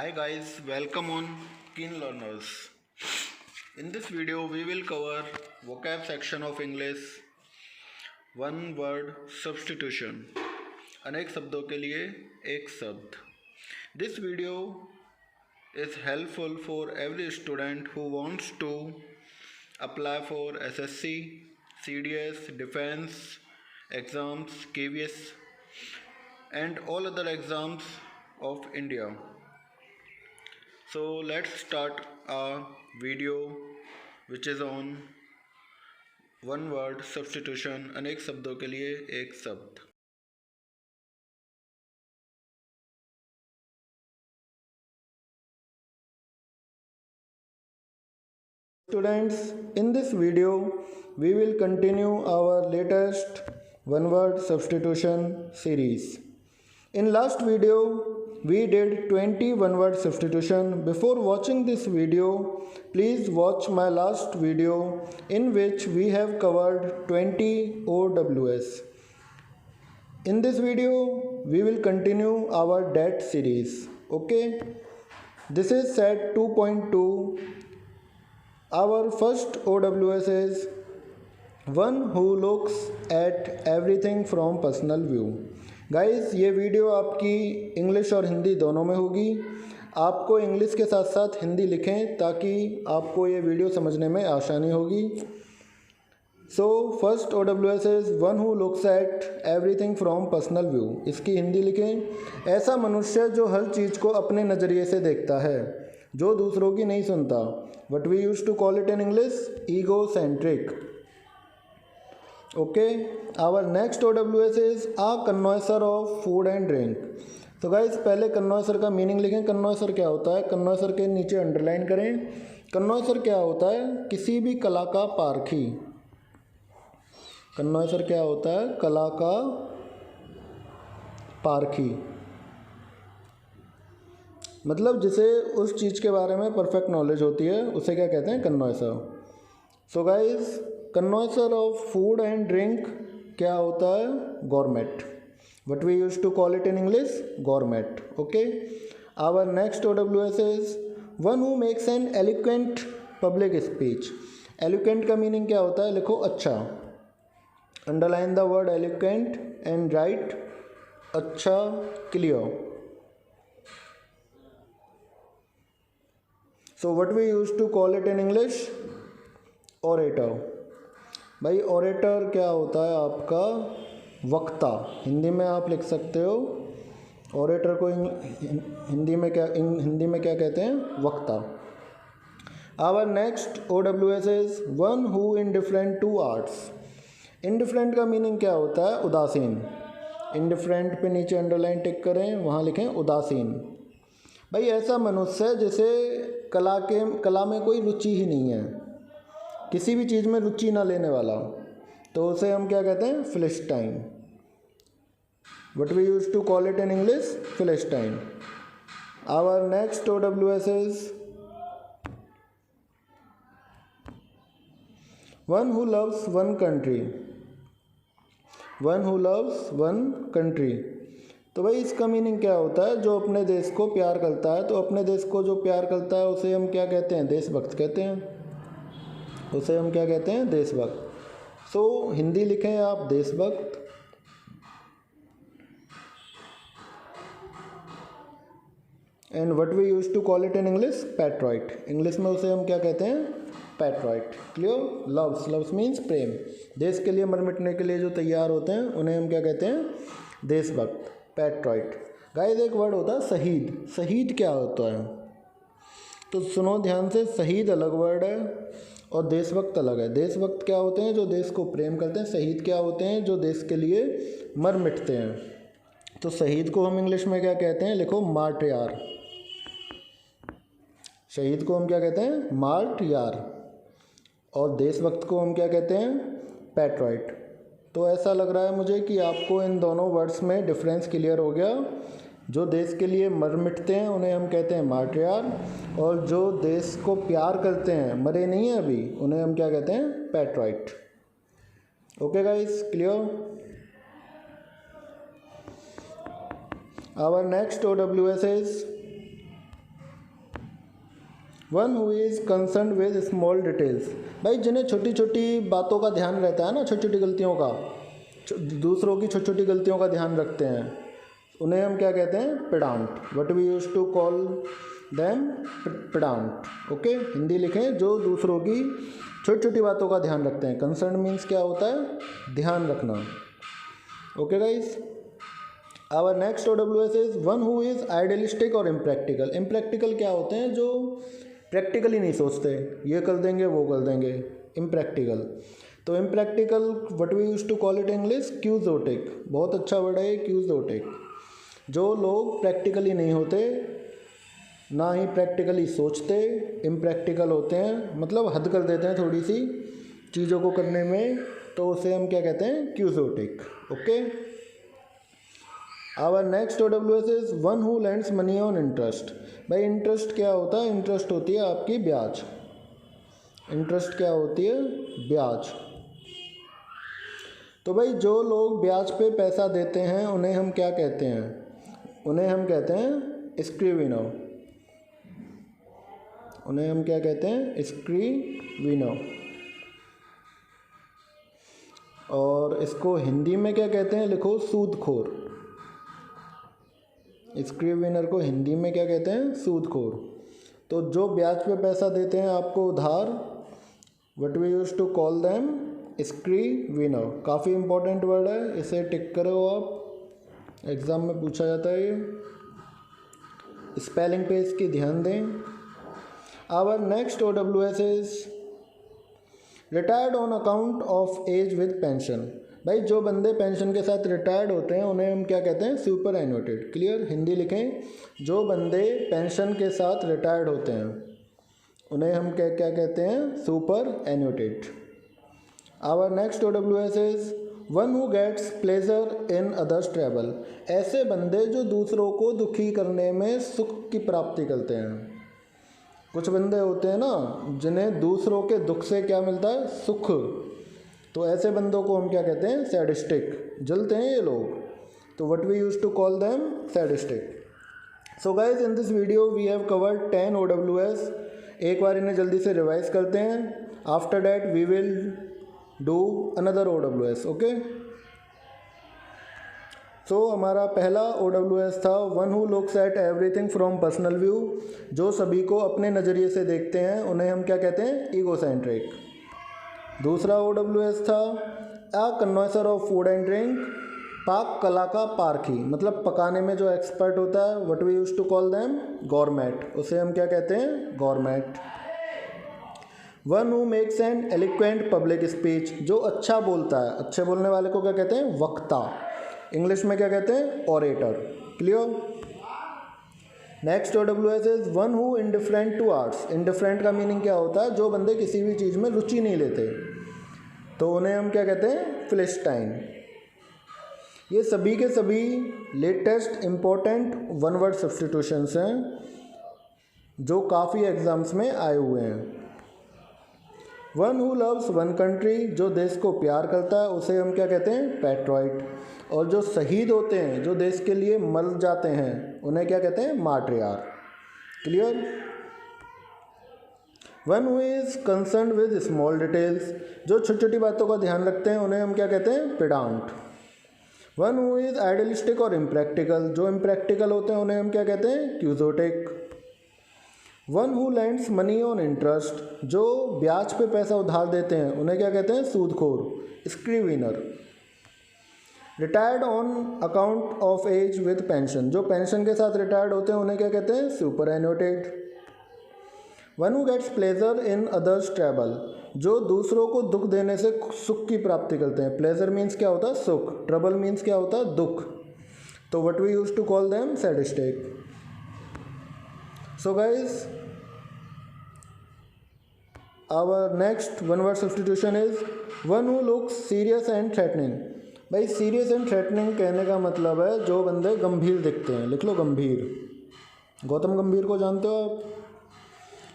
Hi guys, welcome on Keen Learners. In this video we will cover vocab section of English, one word substitution. अनेक शब्दों के लिए एक शब्द. This video is helpful for every student who wants to apply for SSC, CDS, defense exams, KVS and all other exams of India. So let's start a video which is on one word substitution. अनेक शब्दों के लिए एक शब्द. Students, in this video we will continue our latest one word substitution series. In last video we did 20 one word substitution. Before watching this video, please watch my last video in which we have covered 20 OWS. In this video we will continue our that series. Okay, this is set 2.2. Our first OWS is one who looks at everything from personal view. Guys, ये video आपकी English और हिंदी दोनों में होगी. आपको English के साथ साथ हिंदी लिखें ताकि आपको ये वीडियो समझने में आसानी होगी. So first OWS is one who looks at everything from personal view. इसकी हिंदी लिखें, ऐसा मनुष्य जो हर चीज़ को अपने नज़रिए से देखता है, जो दूसरों की नहीं सुनता. What we use to call it in English, egocentric. Okay, our next OWS is a connoisseur of food and drink. तो गाइस, पहले connoisseur का मीनिंग लिखें. connoisseur क्या होता है? connoisseur के नीचे अंडरलाइन करें. connoisseur क्या होता है? किसी भी कला का पारखी. connoisseur क्या होता है? कला का पारखी, मतलब जिसे उस चीज़ के बारे में परफेक्ट नॉलेज होती है, उसे क्या कहते हैं? connoisseur. So guys, connoisseur of food and drink क्या होता है? Gourmet. What we use to call it in English, gourmet. Okay, our next OWS is one who makes an eloquent public speech. Eloquent का meaning क्या होता है? लिखो अच्छा. Underline the word eloquent and write अच्छा, clear. So what we use to call it in English, orator. भाई, orator क्या होता है? आपका वक्ता. हिंदी में आप लिख सकते हो ओरेटर को हिंदी में क्या कहते हैं? वक्ता. Our next OWS is one who indifferent to arts. Indifferent का मीनिंग क्या होता है? उदासीन. इनडिफरेंट पे नीचे अंडरलाइन टिक करें, वहाँ लिखें उदासीन. भाई, ऐसा मनुष्य है जिसे कला में कोई रुचि ही नहीं है, किसी भी चीज़ में रुचि ना लेने वाला, तो उसे हम क्या कहते हैं? Philistine. What we use to call it in English, philistine. Our next OWS is one who loves one country. One who loves one country. तो भाई, इसका मीनिंग क्या होता है? जो अपने देश को प्यार करता है. तो अपने देश को जो प्यार करता है उसे हम क्या कहते हैं? देशभक्त कहते हैं. उसे हम क्या कहते हैं? देशभक्त. सो हिंदी लिखें आप, देशभक्त. And what we use to call it in English, patriot. English में उसे हम क्या कहते हैं? Patriot. Clear? Loves. Loves means प्रेम. देश के लिए मर मिटने के लिए जो तैयार होते हैं उन्हें हम क्या कहते हैं? देशभक्त, पैट्रॉइट. गाइस, एक वर्ड होता है शहीद. शहीद क्या होता है? तो सुनो ध्यान से, शहीद अलग वर्ड है और देशभक्त अलग है. देशभक्त क्या होते हैं? जो देश को प्रेम करते हैं. शहीद क्या होते हैं? जो देश के लिए मर मिटते हैं. तो शहीद को हम इंग्लिश में क्या कहते हैं? लिखो, मार्टियर. शहीद को हम क्या कहते हैं? मार्टियर. और देशभक्त को हम क्या कहते हैं? पैट्रॉइट. तो ऐसा लग रहा है मुझे कि आपको इन दोनों वर्ड्स में डिफरेंस क्लियर हो गया. जो देश के लिए मर मिटते हैं उन्हें हम कहते हैं मार्टियर, और जो देश को प्यार करते हैं, मरे नहीं हैं अभी, उन्हें हम क्या कहते हैं? Patriot. Okay guys, clear? Our next OWS is one who is concern with small details, भाई जिन्हें छोटी छोटी बातों का ध्यान रहता है ना, छोटी छोटी गलतियों का, दूसरों की छोटी छोटी गलतियों का ध्यान रखते हैं, उन्हें हम क्या कहते हैं, pedant. What we use to call them pedant. Okay, Hindi लिखें, जो दूसरों की छोटी छोटी बातों का ध्यान रखते हैं। कंसर्न मीन्स क्या होता है, ध्यान रखना। Okay guys, our next OWS is one who is idealistic और इम्प्रैक्टिकल। इम्प्रैक्टिकल क्या होते हैं, जो प्रैक्टिकली नहीं सोचते, ये कर देंगे वो कर देंगे, इम्प्रैक्टिकल। तो impractical what we use to call it English, quixotic. बहुत अच्छा वर्ड है क्यूजोटिक। जो लोग प्रैक्टिकली नहीं होते, ना ही प्रैक्टिकली सोचते, इम्प्रैक्टिकल होते हैं, मतलब हद कर देते हैं थोड़ी सी चीज़ों को करने में, तो उसे हम क्या कहते हैं, quixotic. Okay, our next OWS is one who lends money on interest. भाई इंटरेस्ट क्या होता है, इंटरेस्ट होती है आपकी ब्याज। इंटरेस्ट क्या होती है, ब्याज। तो भाई जो लोग ब्याज पे पैसा देते हैं उन्हें हम क्या कहते हैं, उन्हें हम कहते हैं स्क्रीविनो। उन्हें हम क्या कहते हैं, स्क्रीविनो। और इसको हिंदी में क्या कहते हैं, लिखो सूदखोर। स्क्रीविनर को हिंदी में क्या कहते हैं, सूदखोर। तो जो ब्याज पे पैसा देते हैं आपको उधार, what we use to call them, scrivener. काफ़ी इंपॉर्टेंट वर्ड है, इसे टिक करो आप, एग्ज़ाम में पूछा जाता है ये। स्पेलिंग पे इसकी ध्यान दें। Our next OWS is retired on account of age with pension. भाई जो बंदे पेंशन के साथ रिटायर्ड होते हैं उन्हें हम क्या कहते हैं, सुपर एन्युटेड। क्लियर, हिंदी लिखें, जो बंदे पेंशन के साथ रिटायर्ड होते हैं उन्हें हम क्या क्या कहते हैं, superannuated. Our next OWS is one who gets pleasure in others travel. ऐसे बंदे जो दूसरों को दुखी करने में सुख की प्राप्ति करते हैं। कुछ बंदे होते हैं ना जिन्हें दूसरों के दुख से क्या मिलता है, सुख। तो ऐसे बंदों को हम क्या कहते हैं, सैडिस्टिक। जलते हैं ये लोग, तो what we use to call them, sadistic. So guys in this video we have covered 10 OWS। एक बार इन्हें जल्दी से रिवाइज करते हैं। After that we will do another OWS। Okay, so हमारा पहला OWS था one who looks at everything from personal view. जो सभी को अपने नज़रिए से देखते हैं उन्हें हम क्या कहते हैं, ईगोसेंट्रिक। दूसरा OWS था अ कन्नॉइसर ऑफ फूड एंड ड्रिंक। पाक कला का पारखी, मतलब पकाने में जो एक्सपर्ट होता है, what we use to call them, gourmet. उसे हम क्या कहते हैं, gourmet. One who makes an eloquent public speech. जो अच्छा बोलता है, अच्छे बोलने वाले को क्या कहते हैं, वक्ता। इंग्लिश में क्या कहते हैं, orator. Clear. Next OWS is one who indifferent to arts. Indifferent का मीनिंग क्या होता है, जो बंदे किसी भी चीज़ में रुचि नहीं लेते, तो उन्हें हम क्या कहते हैं, फिलिस्टाइन। ये सभी के सभी latest important one word substitutions हैं जो काफ़ी एग्जाम्स में आए हुए हैं। One who loves one country. जो देश को प्यार करता है उसे हम क्या कहते हैं, पैट्रियट। और जो शहीद होते हैं, जो देश के लिए मर जाते हैं, उन्हें क्या कहते हैं, martyr. Clear. One who is concern with small details. जो छोटी छोटी बातों का ध्यान रखते हैं उन्हें हम क्या कहते हैं, pedant. One who is idealistic और इम्प्रैक्टिकल। जो इम्प्रैक्टिकल होते हैं उन्हें हम क्या कहते हैं, quixotic. One who lends money on interest. जो ब्याज पे पैसा उधार देते हैं उन्हें क्या कहते हैं, सूदखोर, scrivener. Retired on account of age with pension. जो पेंशन के साथ रिटायर्ड होते हैं उन्हें क्या कहते हैं, superannuated. One who gets pleasure in others travel. जो दूसरों को दुख देने से सुख की प्राप्ति करते हैं। प्लेजर मीन्स क्या होता है, सुख। ट्रबल मीन्स क्या होता है, दुख। तो what we use to call them, sadistic. So guys our next one word substitution is one who looks serious and threatening. भाई सीरियस एंड थ्रेटनिंग कहने का मतलब है जो बंदे गंभीर दिखते हैं। लिख लो, गंभीर। गौतम गंभीर को जानते हो आप।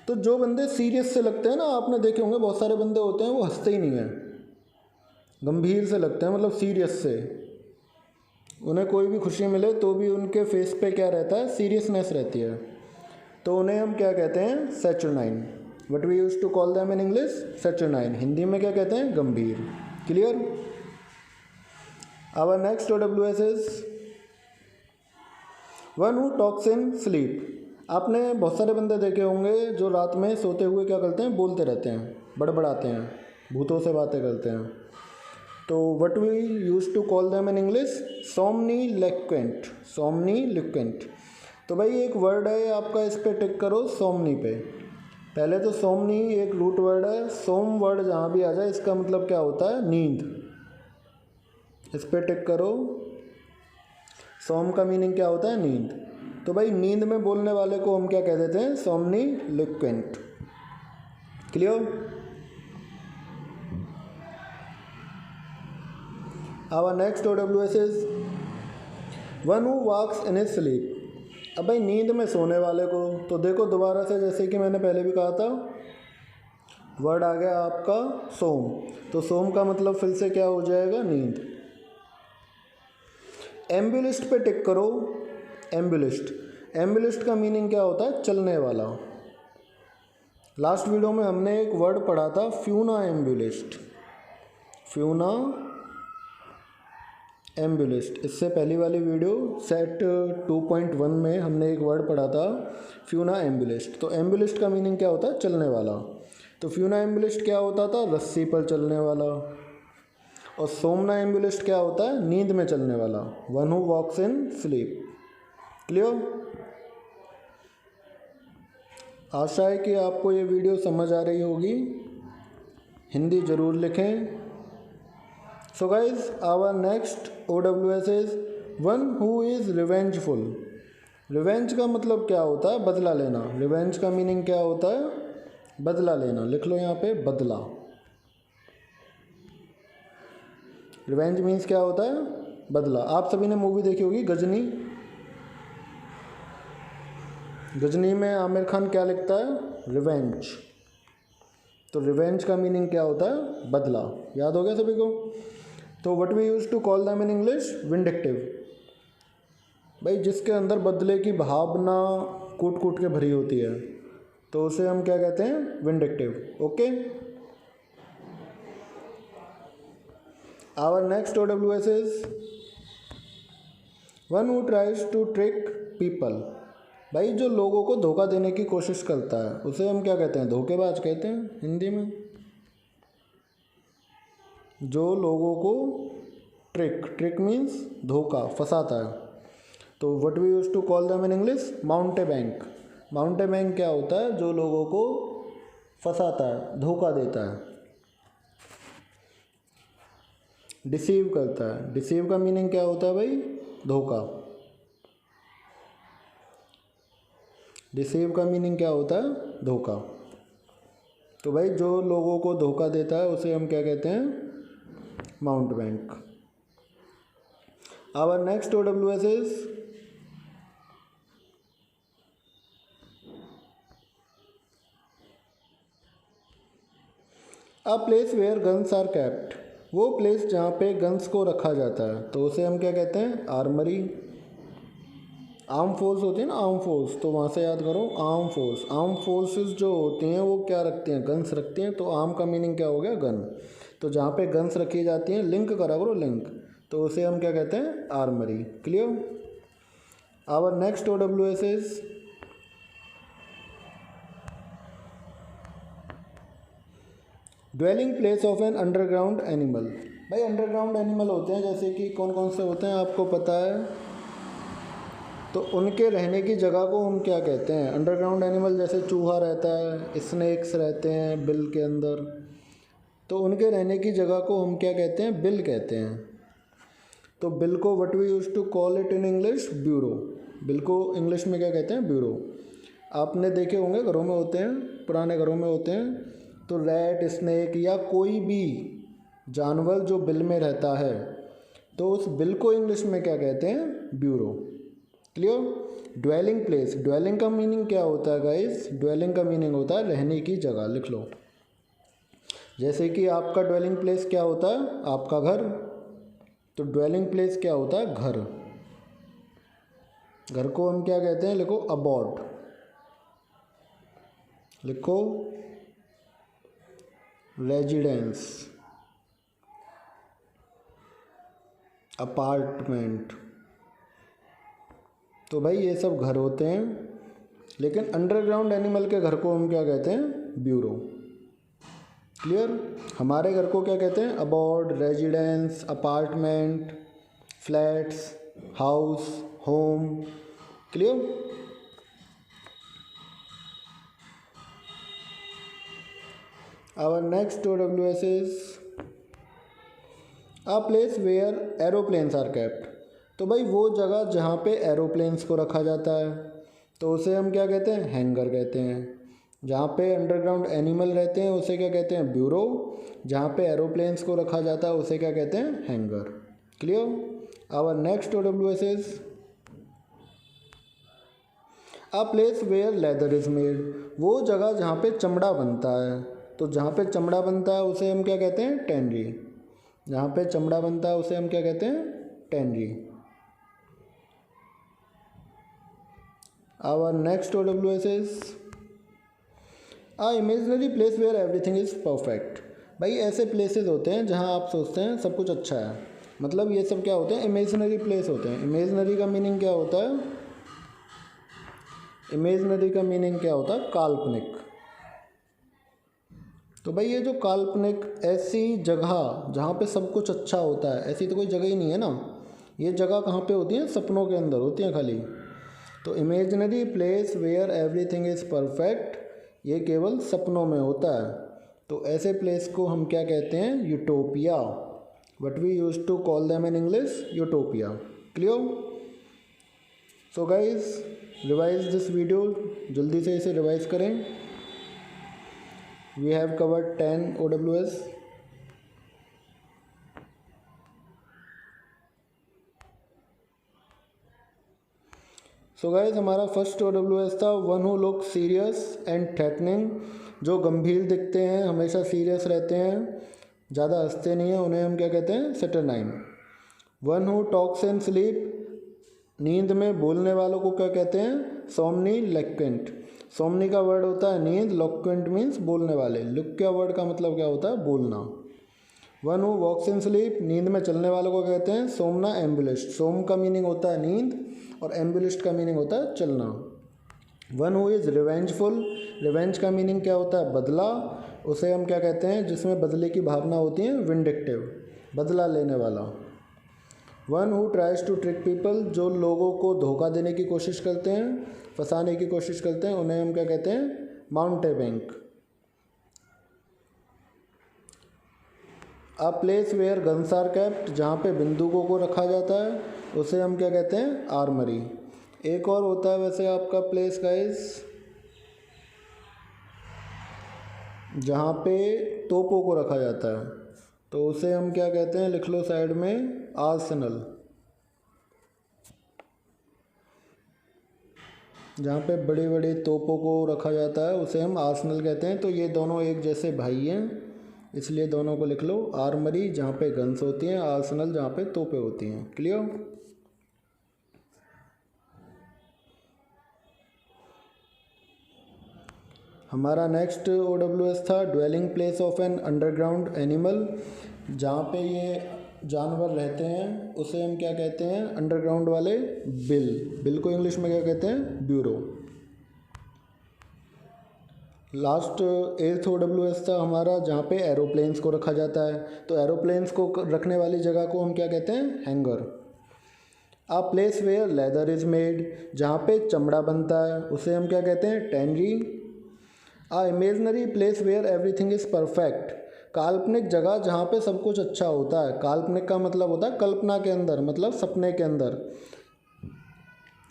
तो जो बंदे सीरियस से लगते हैं ना, आपने देखे होंगे बहुत सारे बंदे होते हैं वो हंसते ही नहीं हैं, गंभीर से लगते हैं, मतलब सीरियस से। उन्हें कोई भी खुशी मिले तो भी उनके फेस पे क्या रहता है, सीरियसनेस रहती है। तो उन्हें हम क्या कहते हैं, saturnine. What we use to call them in English, saturnine. Hindi में क्या कहते हैं, गंभीर। Clear. Our next OWS is one who talks in sleep. आपने बहुत सारे बंदे देखे होंगे जो रात में सोते हुए क्या करते हैं, बोलते रहते हैं, बड़बड़ाते हैं, भूतों से बातें करते हैं। तो what we use to call them in English, somniloquent. Somniloquent. तो भाई एक वर्ड है आपका, इस पे टिक करो, सोमनी पे। पहले तो सोमनी एक रूट वर्ड है, सोम वर्ड जहाँ भी आ जाए इसका मतलब क्या होता है, नींद। इस पे टिक करो, सोम का मीनिंग क्या होता है, नींद। तो भाई नींद में बोलने वाले को हम क्या कह देते हैं, somniloquent. Clear. Our next OWS is one who walks in his sleep. अब भाई नींद में सोने वाले को, तो देखो दोबारा से, जैसे कि मैंने पहले भी कहा था, वर्ड आ गया आपका सोम। तो सोम का मतलब फिर से क्या हो जाएगा, नींद। एम्बुलिस्ट पे टिक करो, एम्बुलिस्ट। एम्बुलिस्ट का मीनिंग क्या होता है, चलने वाला। लास्ट वीडियो में हमने एक वर्ड पढ़ा था, फ्यूना एम्बुलिस्ट। फ्यूना एम्बुलिस्ट। इससे पहली वाली वीडियो सेट 2.1 में हमने एक वर्ड पढ़ा था, फ्यूना एम्बुलिस्ट। तो एम्बुलिस्ट का मीनिंग क्या होता है, चलने वाला। तो फ्यूना एम्बुलिस्ट क्या होता था, रस्सी पर चलने वाला। और सोमना एम्बुलिस्ट क्या होता है, नींद में चलने वाला, one who walks in sleep. Clear. आशा है कि आपको ये वीडियो समझ आ रही होगी। हिंदी ज़रूर लिखें। So guys, our next OWS is one who is revengeful. Revenge का मतलब क्या होता है, बदला लेना। रिवेंज का मीनिंग क्या होता है, बदला लेना। लिख लो यहाँ पे, बदला। रिवेंज मीन्स क्या होता है, बदला। आप सभी ने मूवी देखी होगी गजनी। गजनी में आमिर खान क्या लिखता है, रिवेंज। तो रिवेंज का मीनिंग क्या होता है, बदला। याद हो गया सभी को। तो what we use to call them in English, vindictive. भाई जिसके अंदर बदले की भावना कूट कूट के भरी होती है, तो उसे हम क्या कहते हैं, vindictive. Okay. Our next OWS is one who tries to trick people. भाई जो लोगों को धोखा देने की कोशिश करता है उसे हम क्या कहते हैं, धोखेबाज कहते हैं हिंदी में। जो लोगों को ट्रिक मीन्स धोखा, फंसाता है। तो what we use to call them in English, mountebank. Mountebank क्या होता है, जो लोगों को फंसाता है, धोखा देता है, डिसीव करता है। डिसीव का मीनिंग क्या होता है भाई, धोखा। डिसीव का मीनिंग क्या होता है, धोखा। तो भाई जो लोगों को धोखा देता है उसे हम क्या कहते हैं, mountebank. Our next OWS is a place where guns are kept. वो प्लेस जहाँ पे गन्स को रखा जाता है, तो उसे हम क्या कहते हैं, आर्मरी। आर्म फोर्स होती है ना, आर्म फोर्स, तो वहाँ से याद करो, आर्म फोर्स। आर्म फोर्सेस जो होती हैं वो क्या रखती हैं, गन्स रखती हैं। तो आर्म का मीनिंग क्या हो गया, गन। तो जहाँ पे गन्स रखी जाती हैं, लिंक करा करो, लिंक, तो उसे हम क्या कहते हैं, armoury. Clear. Our next OWS is dwelling place of an underground animal. भाई अंडरग्राउंड एनिमल होते हैं, जैसे कि कौन कौन से होते हैं आपको पता है, तो उनके रहने की जगह को हम क्या कहते हैं, अंडरग्राउंड एनिमल। जैसे चूहा रहता है, स्नेक्स रहते हैं बिल के अंदर, तो उनके रहने की जगह को हम क्या कहते हैं, बिल कहते हैं। तो बिल को what we use to call it in English, bureau. Bill को इंग्लिश में क्या कहते हैं, ब्यूरो। आपने देखे होंगे, घरों में होते हैं, पुराने घरों में होते हैं। तो रैट, स्नेक या कोई भी जानवर जो बिल में रहता है, तो उस बिल को इंग्लिश में क्या कहते हैं, bureau. Clear. Dwelling place, dwelling का मीनिंग क्या होता है गाइस, ड्वेलिंग का मीनिंग होता है रहने की जगह। लिख लो। जैसे कि आपका ड्वेलिंग प्लेस क्या होता है, आपका घर। तो ड्वेलिंग प्लेस क्या होता है, घर। घर को हम क्या कहते हैं, लिखो अबॉर्ड। लिखो रेजिडेंस, अपार्टमेंट। तो भाई ये सब घर होते हैं, लेकिन अंडरग्राउंड एनिमल के घर को हम क्या कहते हैं? ब्यूरो। क्लियर? हमारे घर को क्या कहते हैं? Abode, residence, apartment, flats, house, home. Clear? Our next OWS is a place where aeroplanes are kept। तो भाई वो जगह जहाँ पे एरोप्लेन्स को रखा जाता है तो उसे हम क्या कहते हैं? हैंगर कहते हैं। जहाँ पे अंडरग्राउंड एनिमल रहते हैं उसे क्या कहते हैं? ब्यूरो। जहाँ पे एरोप्लेन्स को रखा जाता है उसे क्या कहते हैं? Hanger. Clear? Our next OWS is a place where leather is made. वो जगह जहाँ पे चमड़ा बनता है, तो जहाँ पे चमड़ा बनता है उसे हम क्या कहते हैं? टैनरी। जहाँ पे चमड़ा बनता है उसे हम क्या कहते हैं? Tannery. Our next OWS is a imaginary place where everything is perfect. भाई ऐसे प्लेसेस होते हैं जहाँ आप सोचते हैं सब कुछ अच्छा है, मतलब ये सब क्या होते हैं? इमेजिनरी प्लेस होते हैं। इमेजिनरी का मीनिंग क्या होता है? इमेजिनरी का मीनिंग क्या होता है? काल्पनिक। तो भाई ये जो काल्पनिक, ऐसी जगह जहाँ पे सब कुछ अच्छा होता है, ऐसी तो कोई जगह ही नहीं है ना। ये जगह कहाँ पे होती हैं? सपनों के अंदर होती हैं खाली। तो imaginary place where everything is perfect, ये केवल सपनों में होता है। तो ऐसे प्लेस को हम क्या कहते हैं? Utopia. What we use to call them in English? Utopia. Clear? So guys, revise this video. जल्दी से इसे रिवाइज करें। We have covered 10 OWS। So guys, हमारा फर्स्ट OWS था one who look serious and threatening. जो गंभीर दिखते हैं, हमेशा सीरियस रहते हैं, ज़्यादा हंसते नहीं हैं, उन्हें हम क्या कहते हैं? Saturnine. One who talks in sleep, नींद में बोलने वालों को क्या कहते हैं? सोमनी लेक्वेंट। सोमनी का वर्ड होता है नींद, लोक्वेंट मीन्स बोलने वाले। लुक्या वर्ड का मतलब क्या होता है? बोलना। One who walks in sleep, नींद में चलने वालों को कहते हैं सोमना एम्बुलिस्ट। सोम का मीनिंग होता है नींद और एम्बुलिस्ट का मीनिंग होता है चलना। One who is revengeful, revenge का मीनिंग क्या होता है? बदला। उसे हम क्या कहते हैं? जिसमें बदले की भावना होती है, विंडिक्टिव, बदला लेने वाला। One who tries to trick people, जो लोगों को धोखा देने की कोशिश करते हैं, फंसाने की कोशिश करते हैं, उन्हें हम क्या कहते हैं? Mountebank. A place where guns are kept, जहाँ पे बंदूकों को रखा जाता है उसे हम क्या कहते हैं? आर्मरी। एक और होता है वैसे आपका प्लेस गाइस, जहाँ पे तोपों को रखा जाता है, तो उसे हम क्या कहते हैं? लिख लो साइड में, आर्सेनल। जहाँ पे बड़े बड़े तोपों को रखा जाता है उसे हम आर्सेनल कहते हैं। तो ये दोनों एक जैसे भाई हैं, इसलिए दोनों को लिख लो। आर्मरी जहाँ पे गन्स होती हैं, आर्सेनल जहाँ पे तोपें होती हैं। क्लियर? हमारा नेक्स्ट OWS था dwelling place of an underground animal. जहाँ पे ये जानवर रहते हैं उसे हम क्या कहते हैं? अंडरग्राउंड वाले बिल। बिल को इंग्लिश में क्या कहते हैं? ब्यूरो। लास्ट 8th OWS था हमारा, जहाँ पे एरोप्लेन्स को रखा जाता है। तो एरोप्लेन्स को रखने वाली जगह को हम क्या कहते हैं? Hanger. A place where leather is made, जहाँ पे चमड़ा बनता है उसे हम क्या कहते हैं? Tannery. A imaginary place where everything is perfect, काल्पनिक जगह जहाँ पे सब कुछ अच्छा होता है। काल्पनिक का मतलब होता है कल्पना के अंदर, मतलब सपने के अंदर।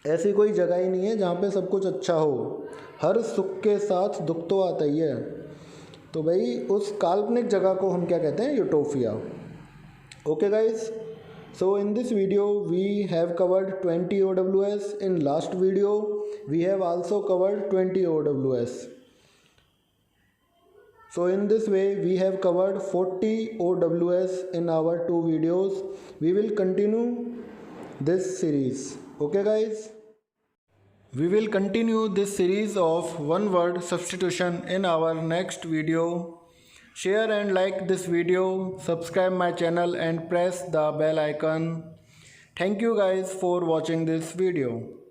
ऐसी कोई जगह ही नहीं है जहाँ पे सब कुछ अच्छा हो। हर सुख के साथ दुख तो आता ही है। तो भाई उस काल्पनिक जगह को हम क्या कहते हैं? Utopia. Okay guys, so in this video we have covered 20 OWS. In last video we have also covered 20 OWS. So in this way we have covered 40 OWS in our two videos. We will continue this series. Okay guys, We will continue this series of one word substitution in our next video. Share and like this video, subscribe my channel and press the bell icon. Thank you guys for watching this video.